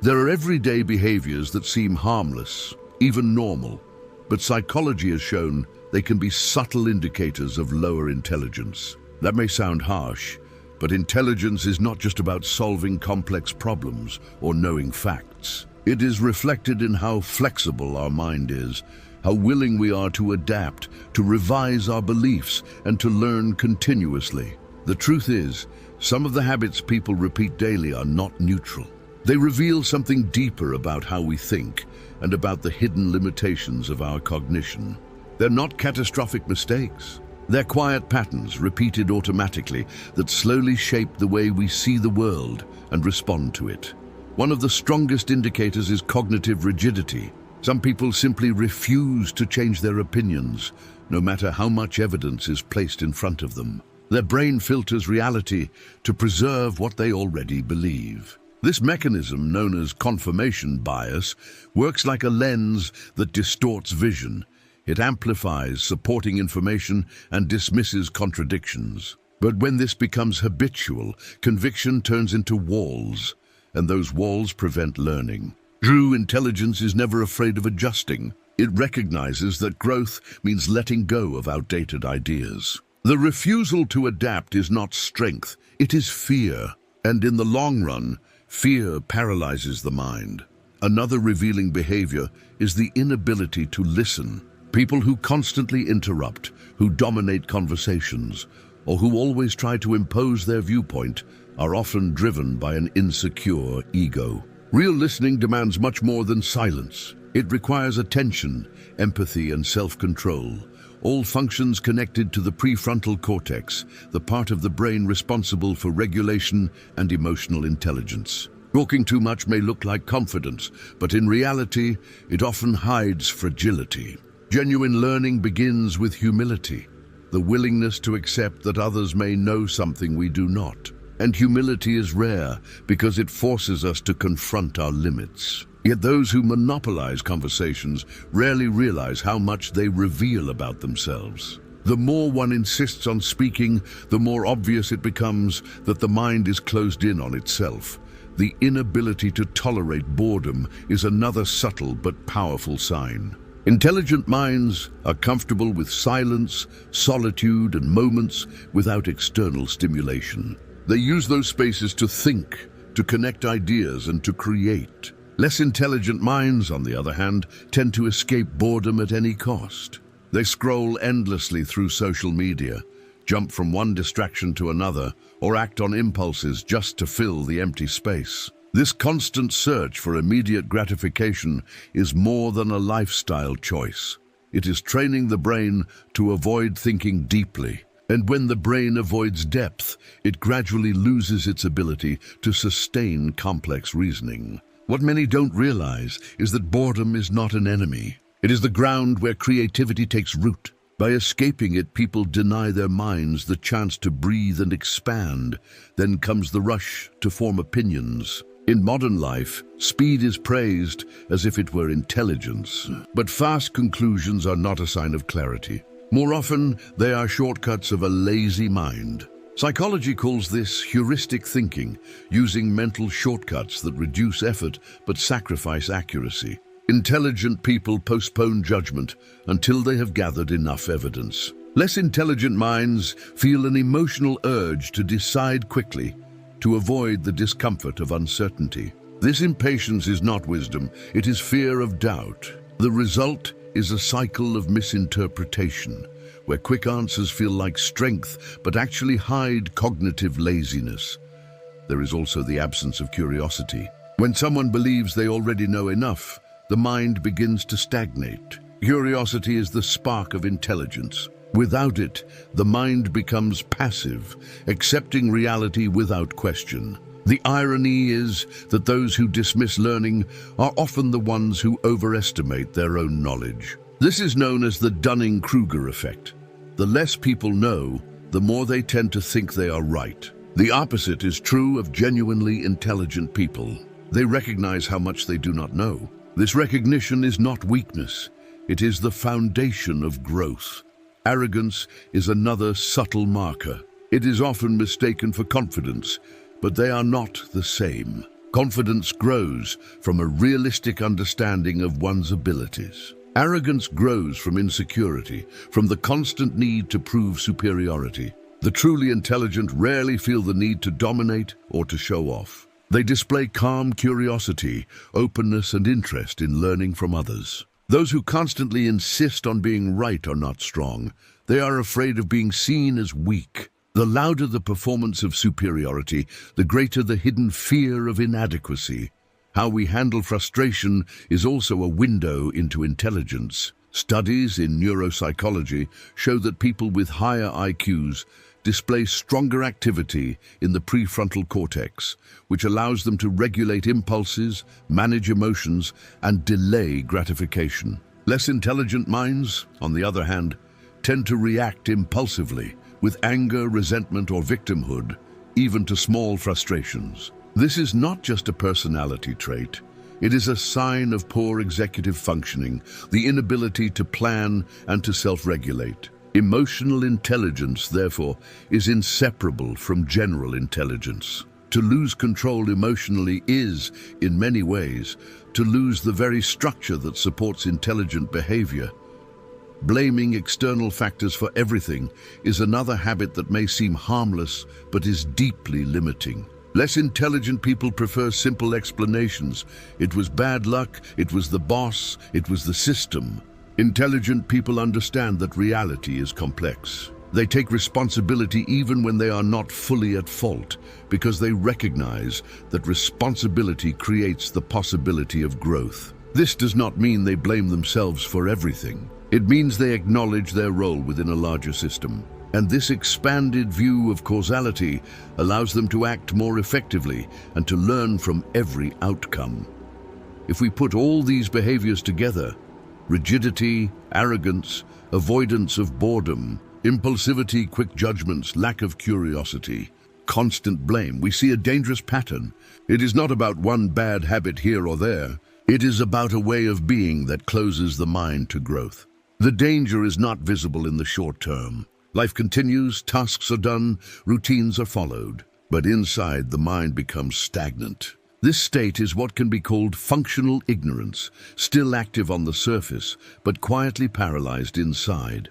There are everyday behaviors that seem harmless, even normal, but psychology has shown they can be subtle indicators of lower intelligence. That may sound harsh, but intelligence is not just about solving complex problems or knowing facts. It is reflected in how flexible our mind is, how willing we are to adapt, to revise our beliefs, and to learn continuously. The truth is, some of the habits people repeat daily are not neutral. They reveal something deeper about how we think and about the hidden limitations of our cognition. They're not catastrophic mistakes. They're quiet patterns repeated automatically that slowly shape the way we see the world and respond to it. One of the strongest indicators is cognitive rigidity. Some people simply refuse to change their opinions, no matter how much evidence is placed in front of them. Their brain filters reality to preserve what they already believe. This mechanism, known as confirmation bias, works like a lens that distorts vision. It amplifies supporting information and dismisses contradictions. But when this becomes habitual, conviction turns into walls, and those walls prevent learning. True intelligence is never afraid of adjusting. It recognizes that growth means letting go of outdated ideas. The refusal to adapt is not strength, it is fear. And in the long run, fear paralyzes the mind. Another revealing behavior is the inability to listen. People who constantly interrupt, who dominate conversations, or who always try to impose their viewpoint are often driven by an insecure ego. Real listening demands much more than silence. It requires attention, empathy, and self-control, all functions connected to the prefrontal cortex, the part of the brain responsible for regulation and emotional intelligence. Talking too much may look like confidence, but in reality, it often hides fragility. Genuine learning begins with humility, the willingness to accept that others may know something we do not. And humility is rare because it forces us to confront our limits. Yet those who monopolize conversations rarely realize how much they reveal about themselves. The more one insists on speaking, the more obvious it becomes that the mind is closed in on itself. The inability to tolerate boredom is another subtle but powerful sign. Intelligent minds are comfortable with silence, solitude, and moments without external stimulation. They use those spaces to think, to connect ideas, and to create. Less intelligent minds, on the other hand, tend to escape boredom at any cost. They scroll endlessly through social media, jump from one distraction to another, or act on impulses just to fill the empty space. This constant search for immediate gratification is more than a lifestyle choice. It is training the brain to avoid thinking deeply. And when the brain avoids depth, it gradually loses its ability to sustain complex reasoning. What many don't realize is that boredom is not an enemy. It is the ground where creativity takes root. By escaping it, people deny their minds the chance to breathe and expand. Then comes the rush to form opinions. In modern life, speed is praised as if it were intelligence. But fast conclusions are not a sign of clarity. More often, they are shortcuts of a lazy mind. Psychology calls this heuristic thinking, using mental shortcuts that reduce effort but sacrifice accuracy. Intelligent people postpone judgment until they have gathered enough evidence. Less intelligent minds feel an emotional urge to decide quickly, to avoid the discomfort of uncertainty. This impatience is not wisdom, it is fear of doubt. The result is a cycle of misinterpretation, where quick answers feel like strength but actually hide cognitive laziness. There is also the absence of curiosity. When someone believes they already know enough, the mind begins to stagnate. Curiosity is the spark of intelligence. Without it, the mind becomes passive, accepting reality without question. The irony is that those who dismiss learning are often the ones who overestimate their own knowledge. This is known as the Dunning-Kruger effect. The less people know, the more they tend to think they are right. The opposite is true of genuinely intelligent people. They recognize how much they do not know. This recognition is not weakness. It is the foundation of growth. Arrogance is another subtle marker. It is often mistaken for confidence, but they are not the same. Confidence grows from a realistic understanding of one's abilities. Arrogance grows from insecurity, from the constant need to prove superiority. The truly intelligent rarely feel the need to dominate or to show off. They display calm curiosity, openness, and interest in learning from others. Those who constantly insist on being right are not strong. They are afraid of being seen as weak. The louder the performance of superiority, the greater the hidden fear of inadequacy. How we handle frustration is also a window into intelligence. Studies in neuropsychology show that people with higher IQs display stronger activity in the prefrontal cortex, which allows them to regulate impulses, manage emotions, and delay gratification. Less intelligent minds, on the other hand, tend to react impulsively, with anger, resentment, or victimhood, even to small frustrations. This is not just a personality trait. It is a sign of poor executive functioning, the inability to plan and to self-regulate. Emotional intelligence, therefore, is inseparable from general intelligence. To lose control emotionally is, in many ways, to lose the very structure that supports intelligent behavior. Blaming external factors for everything is another habit that may seem harmless but is deeply limiting. Less intelligent people prefer simple explanations. It was bad luck, it was the boss, it was the system. Intelligent people understand that reality is complex. They take responsibility even when they are not fully at fault, because they recognize that responsibility creates the possibility of growth. This does not mean they blame themselves for everything. It means they acknowledge their role within a larger system. And this expanded view of causality allows them to act more effectively and to learn from every outcome. If we put all these behaviors together, rigidity, arrogance, avoidance of boredom, impulsivity, quick judgments, lack of curiosity, constant blame, we see a dangerous pattern. It is not about one bad habit here or there. It is about a way of being that closes the mind to growth. The danger is not visible in the short term. Life continues, tasks are done, routines are followed. But inside, the mind becomes stagnant. This state is what can be called functional ignorance, still active on the surface, but quietly paralyzed inside.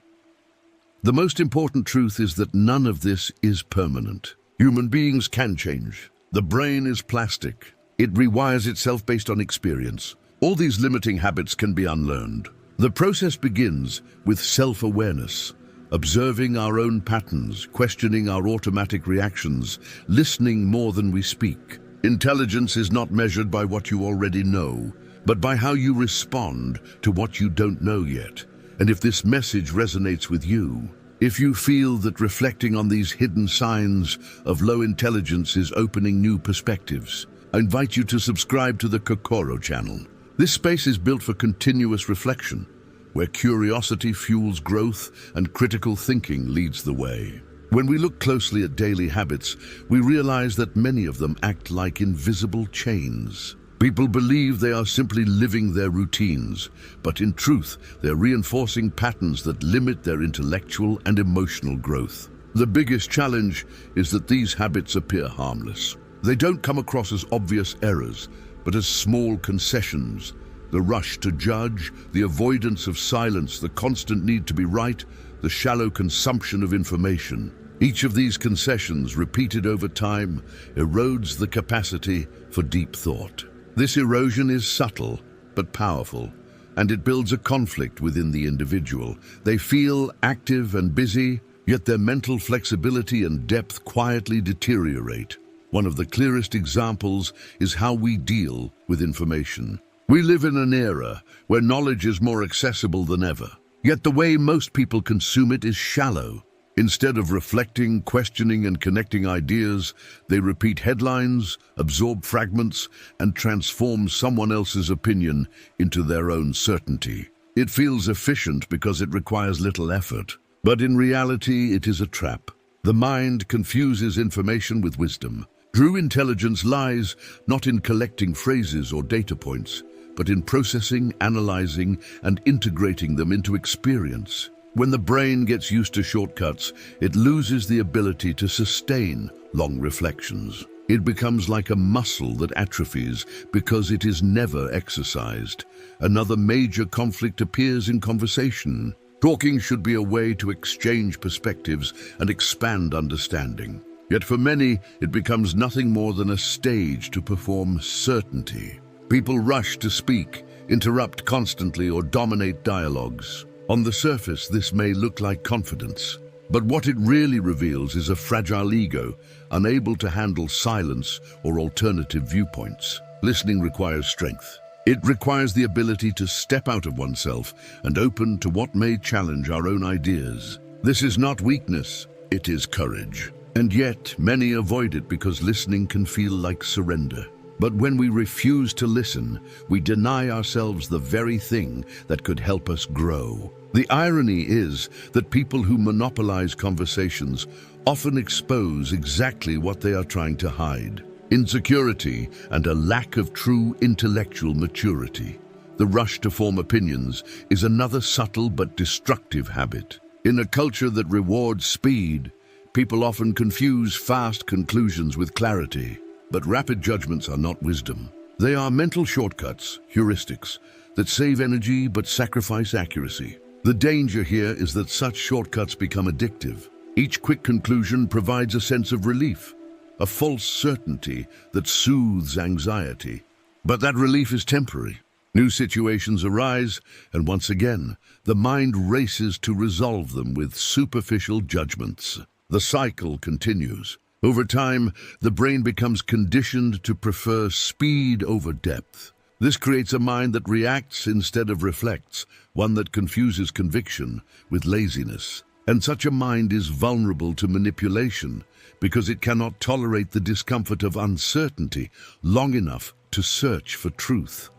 The most important truth is that none of this is permanent. Human beings can change. The brain is plastic. It rewires itself based on experience. All these limiting habits can be unlearned. The process begins with self-awareness, observing our own patterns, questioning our automatic reactions, listening more than we speak. Intelligence is not measured by what you already know, but by how you respond to what you don't know yet. And if this message resonates with you, if you feel that reflecting on these hidden signs of low intelligence is opening new perspectives, I invite you to subscribe to the Kokoro channel. This space is built for continuous reflection, where curiosity fuels growth and critical thinking leads the way. When we look closely at daily habits, we realize that many of them act like invisible chains. People believe they are simply living their routines, but in truth, they're reinforcing patterns that limit their intellectual and emotional growth. The biggest challenge is that these habits appear harmless. They don't come across as obvious errors, but as small concessions. The rush to judge, the avoidance of silence, the constant need to be right, the shallow consumption of information. Each of these concessions, repeated over time, erodes the capacity for deep thought. This erosion is subtle but powerful, and it builds a conflict within the individual. They feel active and busy, yet their mental flexibility and depth quietly deteriorate. One of the clearest examples is how we deal with information. We live in an era where knowledge is more accessible than ever, yet the way most people consume it is shallow. Instead of reflecting, questioning, and connecting ideas, they repeat headlines, absorb fragments, and transform someone else's opinion into their own certainty. It feels efficient because it requires little effort, but in reality it is a trap. The mind confuses information with wisdom. True intelligence lies not in collecting phrases or data points, but in processing, analyzing, and integrating them into experience. When the brain gets used to shortcuts, it loses the ability to sustain long reflections. It becomes like a muscle that atrophies because it is never exercised. Another major conflict appears in conversation. Talking should be a way to exchange perspectives and expand understanding. Yet for many, it becomes nothing more than a stage to perform certainty. People rush to speak, interrupt constantly, or dominate dialogues. On the surface, this may look like confidence, but what it really reveals is a fragile ego, unable to handle silence or alternative viewpoints. Listening requires strength. It requires the ability to step out of oneself and open to what may challenge our own ideas. This is not weakness, it is courage. And yet, many avoid it because listening can feel like surrender. But when we refuse to listen, we deny ourselves the very thing that could help us grow. The irony is that people who monopolize conversations often expose exactly what they are trying to hide: insecurity and a lack of true intellectual maturity. The rush to form opinions is another subtle but destructive habit. In a culture that rewards speed, people often confuse fast conclusions with clarity. But rapid judgments are not wisdom. They are mental shortcuts, heuristics, that save energy but sacrifice accuracy. The danger here is that such shortcuts become addictive. Each quick conclusion provides a sense of relief, a false certainty that soothes anxiety. But that relief is temporary. New situations arise, and once again, the mind races to resolve them with superficial judgments. The cycle continues. Over time, the brain becomes conditioned to prefer speed over depth. This creates a mind that reacts instead of reflects, one that confuses conviction with laziness. And such a mind is vulnerable to manipulation because it cannot tolerate the discomfort of uncertainty long enough to search for truth.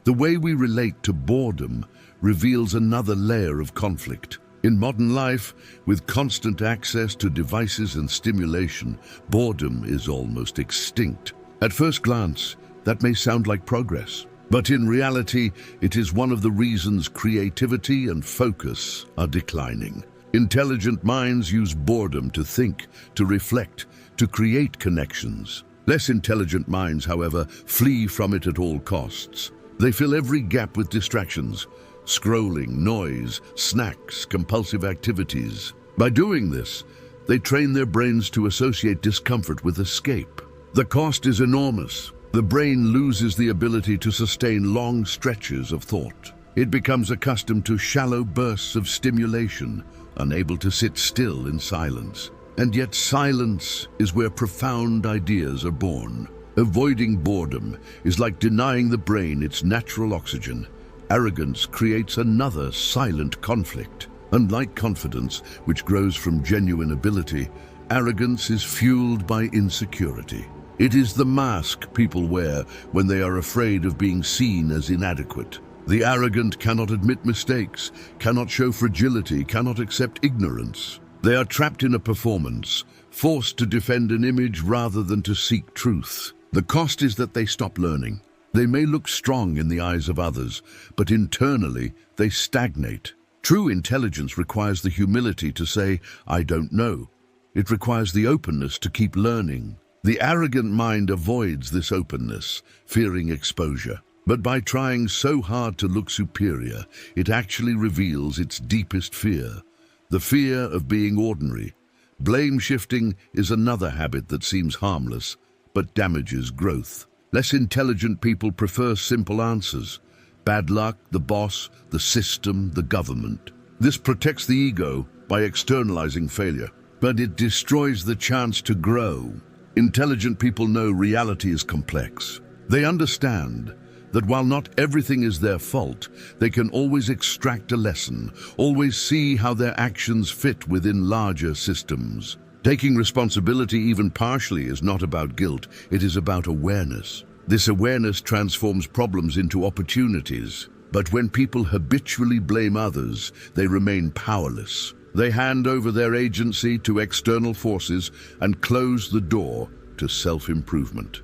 The way we relate to boredom reveals another layer of conflict. In modern life, with constant access to devices and stimulation, boredom is almost extinct. At first glance, that may sound like progress, but in reality, it is one of the reasons creativity and focus are declining. Intelligent minds use boredom to think, to reflect, to create connections. Less intelligent minds, however, flee from it at all costs. They fill every gap with distractions: scrolling, noise, snacks, compulsive activities. By doing this, they train their brains to associate discomfort with escape. The cost is enormous. The brain loses the ability to sustain long stretches of thought. It becomes accustomed to shallow bursts of stimulation, unable to sit still in silence. And yet silence is where profound ideas are born. Avoiding boredom is like denying the brain its natural oxygen. Arrogance creates another silent conflict. Unlike confidence, which grows from genuine ability, arrogance is fueled by insecurity. It is the mask people wear when they are afraid of being seen as inadequate. The arrogant cannot admit mistakes, cannot show fragility, cannot accept ignorance. They are trapped in a performance, forced to defend an image rather than to seek truth. The cost is that they stop learning. They may look strong in the eyes of others, but internally they stagnate. True intelligence requires the humility to say, "I don't know." It requires the openness to keep learning. The arrogant mind avoids this openness, fearing exposure. But by trying so hard to look superior, it actually reveals its deepest fear: the fear of being ordinary. Blame shifting is another habit that seems harmless, but damages growth. Less intelligent people prefer simple answers: bad luck, the boss, the system, the government. This protects the ego by externalizing failure, but it destroys the chance to grow. Intelligent people know reality is complex. They understand that while not everything is their fault, they can always extract a lesson, always see how their actions fit within larger systems. Taking responsibility even partially is not about guilt, it is about awareness. This awareness transforms problems into opportunities. But when people habitually blame others, they remain powerless. They hand over their agency to external forces and close the door to self-improvement.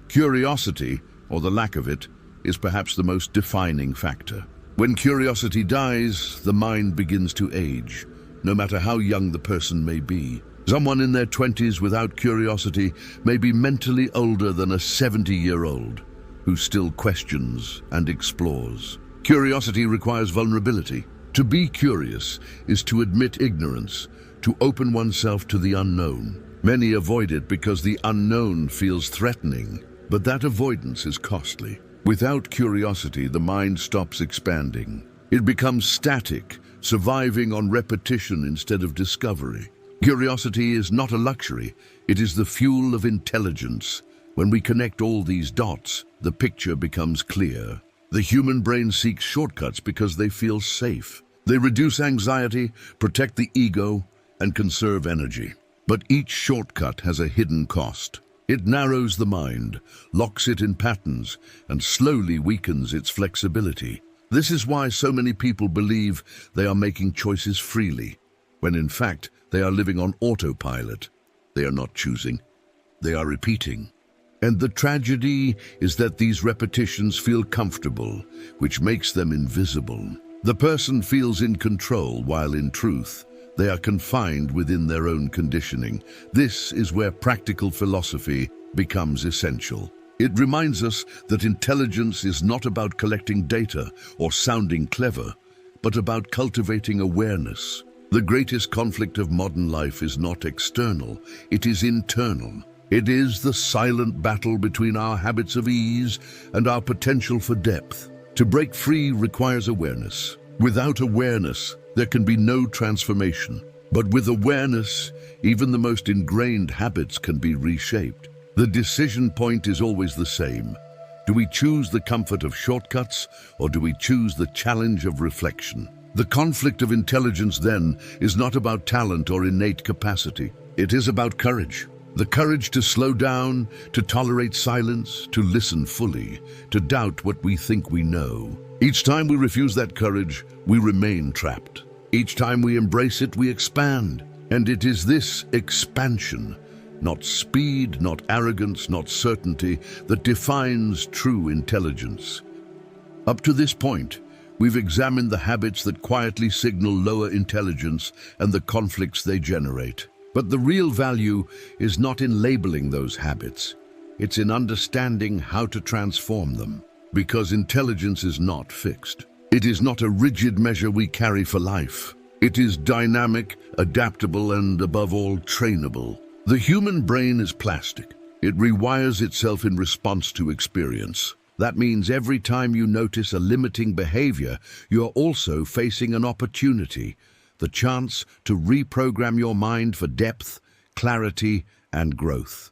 Curiosity, or the lack of it, is perhaps the most defining factor. When curiosity dies, the mind begins to age, no matter how young the person may be. Someone in their 20s without curiosity may be mentally older than a 70-year-old who still questions and explores. Curiosity requires vulnerability. To be curious is to admit ignorance, to open oneself to the unknown. Many avoid it because the unknown feels threatening, but that avoidance is costly. Without curiosity, the mind stops expanding. It becomes static, surviving on repetition instead of discovery. Curiosity is not a luxury, it is the fuel of intelligence. When we connect all these dots, the picture becomes clear. The human brain seeks shortcuts because they feel safe. They reduce anxiety, protect the ego, and conserve energy. But each shortcut has a hidden cost. It narrows the mind, locks it in patterns, and slowly weakens its flexibility. This is why so many people believe they are making choices freely, when in fact they are living on autopilot. They are not choosing, they are repeating. And the tragedy is that these repetitions feel comfortable, which makes them invisible. The person feels in control while in truth, they are confined within their own conditioning. This is where practical philosophy becomes essential. It reminds us that intelligence is not about collecting data or sounding clever, but about cultivating awareness. The greatest conflict of modern life is not external, it is internal. It is the silent battle between our habits of ease and our potential for depth. To break free requires awareness. Without awareness, there can be no transformation. But with awareness, even the most ingrained habits can be reshaped. The decision point is always the same. Do we choose the comfort of shortcuts, or do we choose the challenge of reflection? The conflict of intelligence, then, is not about talent or innate capacity. It is about courage. The courage to slow down, to tolerate silence, to listen fully, to doubt what we think we know. Each time we refuse that courage, we remain trapped. Each time we embrace it, we expand. And it is this expansion, not speed, not arrogance, not certainty, that defines true intelligence. Up to this point, we've examined the habits that quietly signal lower intelligence and the conflicts they generate. But the real value is not in labeling those habits. It's in understanding how to transform them. Because intelligence is not fixed. It is not a rigid measure we carry for life. It is dynamic, adaptable, and above all, trainable. The human brain is plastic. It rewires itself in response to experience. That means every time you notice a limiting behavior, you're also facing an opportunity, the chance to reprogram your mind for depth, clarity, and growth.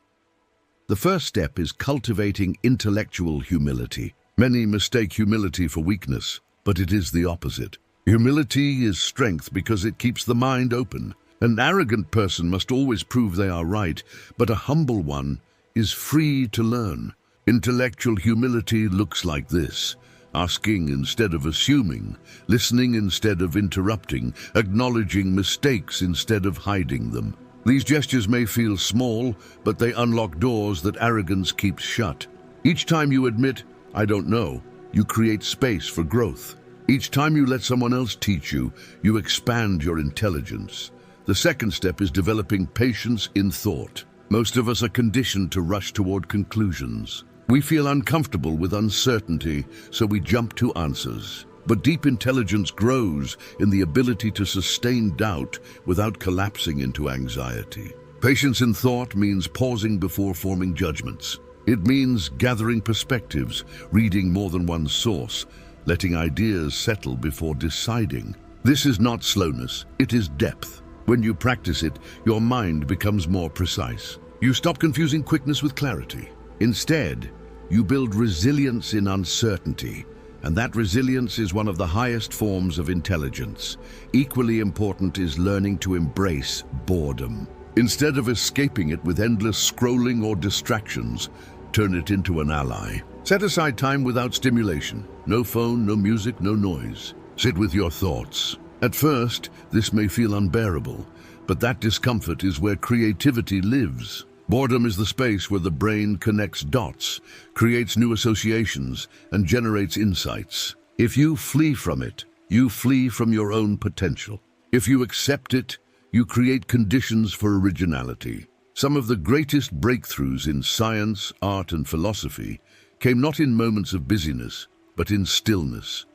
The first step is cultivating intellectual humility. Many mistake humility for weakness, but it is the opposite. Humility is strength because it keeps the mind open. An arrogant person must always prove they are right, but a humble one is free to learn. Intellectual humility looks like this: asking instead of assuming, listening instead of interrupting, acknowledging mistakes instead of hiding them. These gestures may feel small, but they unlock doors that arrogance keeps shut. Each time you admit, "I don't know," you create space for growth. Each time you let someone else teach you, you expand your intelligence. The second step is developing patience in thought. Most of us are conditioned to rush toward conclusions. We feel uncomfortable with uncertainty, so we jump to answers. But deep intelligence grows in the ability to sustain doubt without collapsing into anxiety. Patience in thought means pausing before forming judgments. It means gathering perspectives, reading more than one source, letting ideas settle before deciding. This is not slowness, it is depth. When you practice it, your mind becomes more precise. You stop confusing quickness with clarity. Instead, you build resilience in uncertainty, and that resilience is one of the highest forms of intelligence. Equally important is learning to embrace boredom. Instead of escaping it with endless scrolling or distractions, turn it into an ally. Set aside time without stimulation. No phone, no music, no noise. Sit with your thoughts. At first, this may feel unbearable, but that discomfort is where creativity lives. Boredom is the space where the brain connects dots, creates new associations, and generates insights. If you flee from it, you flee from your own potential. If you accept it, you create conditions for originality. Some of the greatest breakthroughs in science, art, and philosophy came not in moments of busyness, but in stillness.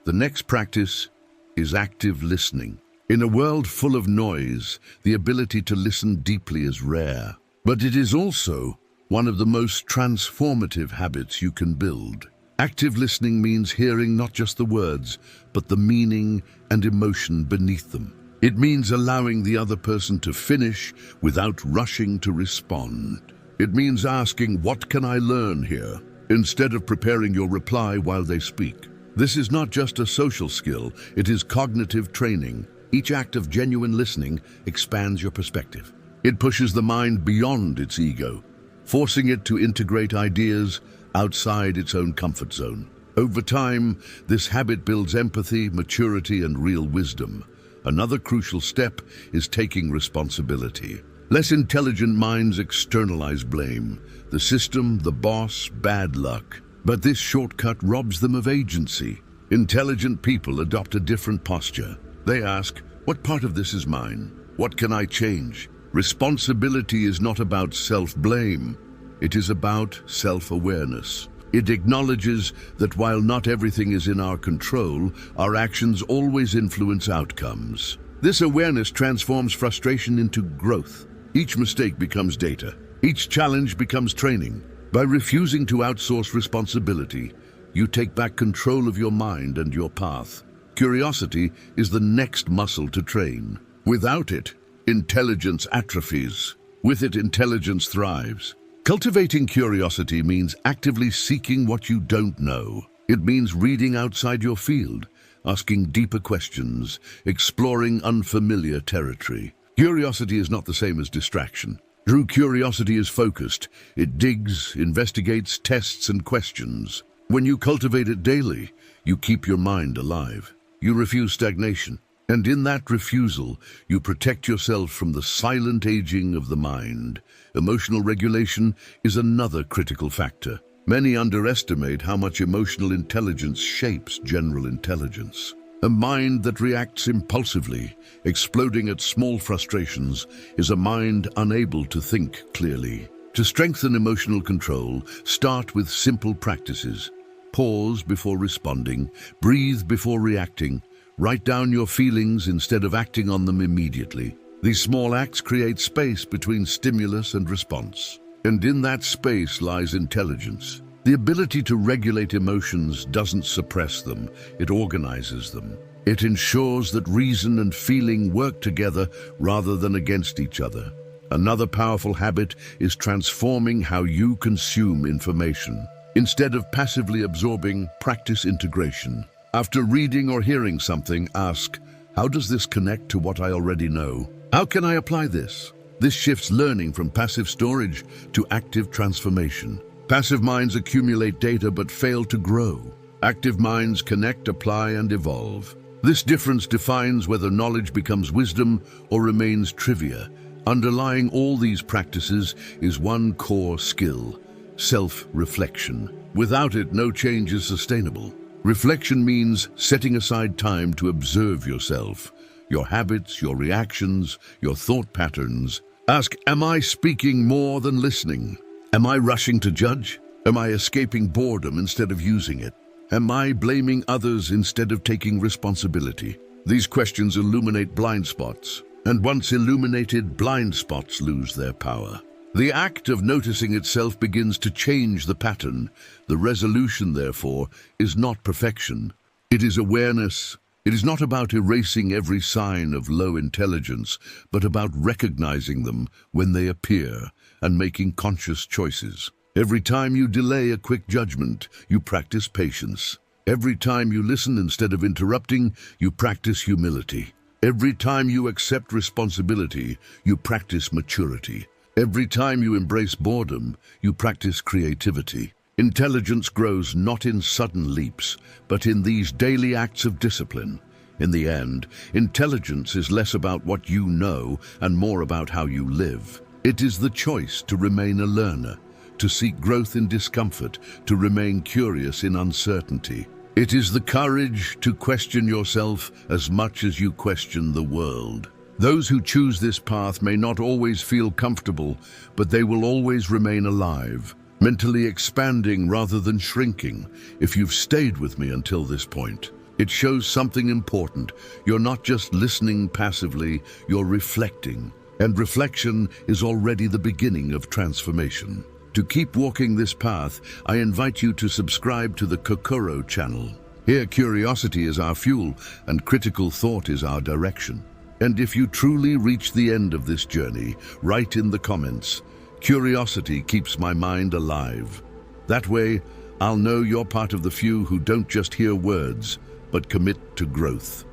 The next practice is active listening. In a world full of noise, the ability to listen deeply is rare, but it is also one of the most transformative habits you can build. Active listening means hearing not just the words, but the meaning and emotion beneath them. It means allowing the other person to finish without rushing to respond. It means asking, "What can I learn here?" instead of preparing your reply while they speak. This is not just a social skill, it is cognitive training. Each act of genuine listening expands your perspective. It pushes the mind beyond its ego, forcing it to integrate ideas outside its own comfort zone. Over time, this habit builds empathy, maturity, and real wisdom. Another crucial step is taking responsibility. Less intelligent minds externalize blame. The system, the boss, bad luck. But this shortcut robs them of agency. Intelligent people adopt a different posture. They ask, "What part of this is mine? What can I change?" Responsibility is not about self-blame. It is about self-awareness. It acknowledges that while not everything is in our control, our actions always influence outcomes. This awareness transforms frustration into growth. Each mistake becomes data. Each challenge becomes training. By refusing to outsource responsibility, you take back control of your mind and your path. Curiosity is the next muscle to train. Without it, intelligence atrophies. With it, intelligence thrives. Cultivating curiosity means actively seeking what you don't know. It means reading outside your field, asking deeper questions, exploring unfamiliar territory. Curiosity is not the same as distraction. True curiosity is focused. It digs, investigates, tests, and questions. When you cultivate it daily, you keep your mind alive. You refuse stagnation. And in that refusal, you protect yourself from the silent aging of the mind. Emotional regulation is another critical factor. Many underestimate how much emotional intelligence shapes general intelligence. A mind that reacts impulsively, exploding at small frustrations, is a mind unable to think clearly. To strengthen emotional control, start with simple practices. Pause before responding, breathe before reacting, write down your feelings instead of acting on them immediately. These small acts create space between stimulus and response. And in that space lies intelligence. The ability to regulate emotions doesn't suppress them, it organizes them. It ensures that reason and feeling work together rather than against each other. Another powerful habit is transforming how you consume information. Instead of passively absorbing, practice integration. After reading or hearing something, ask, "How does this connect to what I already know? How can I apply this?" This shifts learning from passive storage to active transformation. Passive minds accumulate data but fail to grow. Active minds connect, apply, and evolve. This difference defines whether knowledge becomes wisdom or remains trivia. Underlying all these practices is one core skill: self-reflection. Without it, no change is sustainable. Reflection means setting aside time to observe yourself, your habits, your reactions, your thought patterns. Ask, am I speaking more than listening? Am I rushing to judge? Am I escaping boredom instead of using it? Am I blaming others instead of taking responsibility? These questions illuminate blind spots, and once illuminated, blind spots lose their power. The act of noticing itself begins to change the pattern. The resolution, therefore, is not perfection. It is awareness. It is not about erasing every sign of low intelligence, but about recognizing them when they appear and making conscious choices. Every time you delay a quick judgment, you practice patience. Every time you listen instead of interrupting, you practice humility. Every time you accept responsibility, you practice maturity. Every time you embrace boredom, you practice creativity. Intelligence grows not in sudden leaps, but in these daily acts of discipline. In the end, intelligence is less about what you know and more about how you live. It is the choice to remain a learner, to seek growth in discomfort, to remain curious in uncertainty. It is the courage to question yourself as much as you question the world. Those who choose this path may not always feel comfortable, but they will always remain alive, mentally expanding rather than shrinking. If you've stayed with me until this point, it shows something important. You're not just listening passively, you're reflecting. And reflection is already the beginning of transformation. To keep walking this path, I invite you to subscribe to the Kokoro channel. Here, curiosity is our fuel and critical thought is our direction. And if you truly reach the end of this journey, write in the comments, "Curiosity keeps my mind alive." That way, I'll know you're part of the few who don't just hear words, but commit to growth.